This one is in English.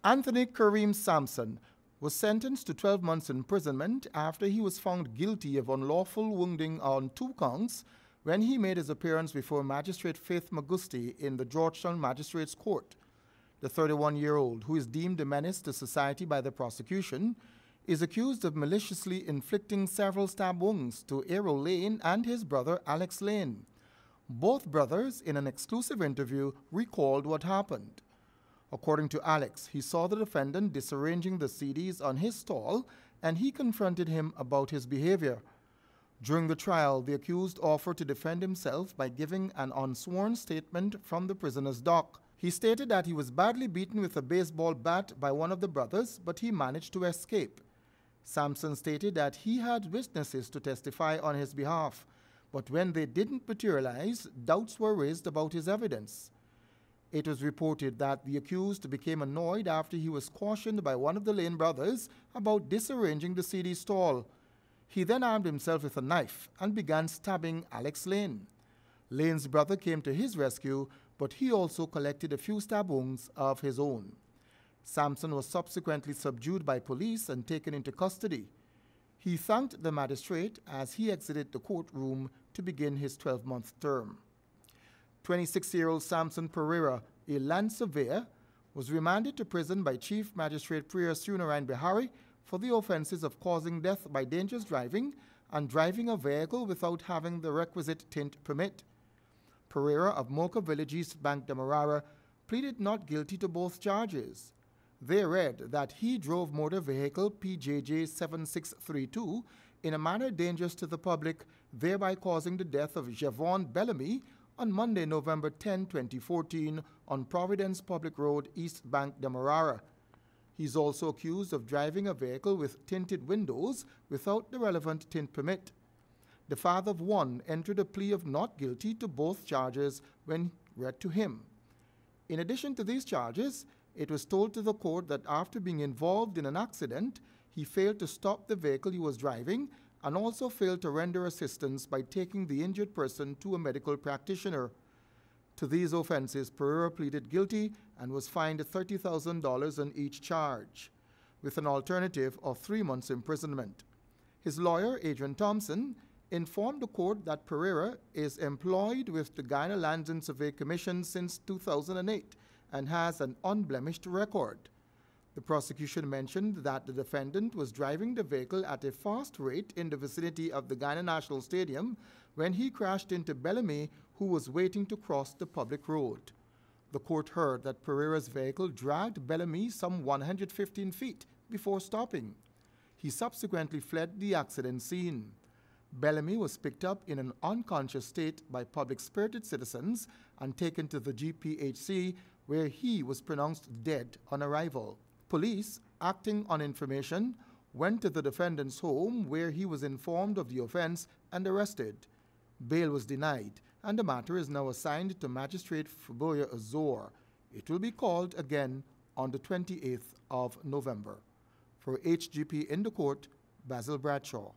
Anthony Kareem Sampson was sentenced to 12 months imprisonment after he was found guilty of unlawful wounding on 2 counts when he made his appearance before Magistrate Faith Magusti in the Georgetown Magistrates Court. The 31-year-old, who is deemed a menace to society by the prosecution, is accused of maliciously inflicting several stab wounds to Errol Lane and his brother Alex Lane. Both brothers, in an exclusive interview, recalled what happened. According to Alex, he saw the defendant disarranging the CDs on his stall and he confronted him about his behavior. During the trial, the accused offered to defend himself by giving an unsworn statement from the prisoner's dock. He stated that he was badly beaten with a baseball bat by one of the brothers, but he managed to escape. Sampson stated that he had witnesses to testify on his behalf, but when they didn't materialize, doubts were raised about his evidence. It was reported that the accused became annoyed after he was cautioned by one of the Lane brothers about disarranging the CD stall. He then armed himself with a knife and began stabbing Alex Lane. Lane's brother came to his rescue, but he also collected a few stab wounds of his own. Sampson was subsequently subdued by police and taken into custody. He thanked the magistrate as he exited the courtroom to begin his 12-month term. 26-year-old Samson Pereira, a land surveyor, was remanded to prison by Chief Magistrate Priya Sunarayan Bihari for the offenses of causing death by dangerous driving and driving a vehicle without having the requisite tint permit. Pereira of Mocha Village, East Bank, Demerara, pleaded not guilty to both charges. They read that he drove motor vehicle PJJ 7632 in a manner dangerous to the public, thereby causing the death of Javon Bellamy on Monday, November 10, 2014, on Providence Public Road, East Bank, Demerara. He's also accused of driving a vehicle with tinted windows without the relevant tint permit. The father of one entered a plea of not guilty to both charges when read to him. In addition to these charges, it was told to the court that after being involved in an accident, he failed to stop the vehicle he was driving and also failed to render assistance by taking the injured person to a medical practitioner. To these offenses, Pereira pleaded guilty and was fined $30,000 on each charge, with an alternative of 3 months imprisonment. His lawyer, Adrian Thompson, informed the court that Pereira is employed with the Guyana Lands and Survey Commission since 2008 and has an unblemished record. The prosecution mentioned that the defendant was driving the vehicle at a fast rate in the vicinity of the Guyana National Stadium when he crashed into Bellamy, who was waiting to cross the public road. The court heard that Pereira's vehicle dragged Bellamy some 115 feet before stopping. He subsequently fled the accident scene. Bellamy was picked up in an unconscious state by public-spirited citizens and taken to the GPHC, where he was pronounced dead on arrival. Police, acting on information, went to the defendant's home where he was informed of the offense and arrested. Bail was denied, and the matter is now assigned to Magistrate Fuboya Azor. It will be called again on the 28th of November. For HGP in the court, Basil Bradshaw.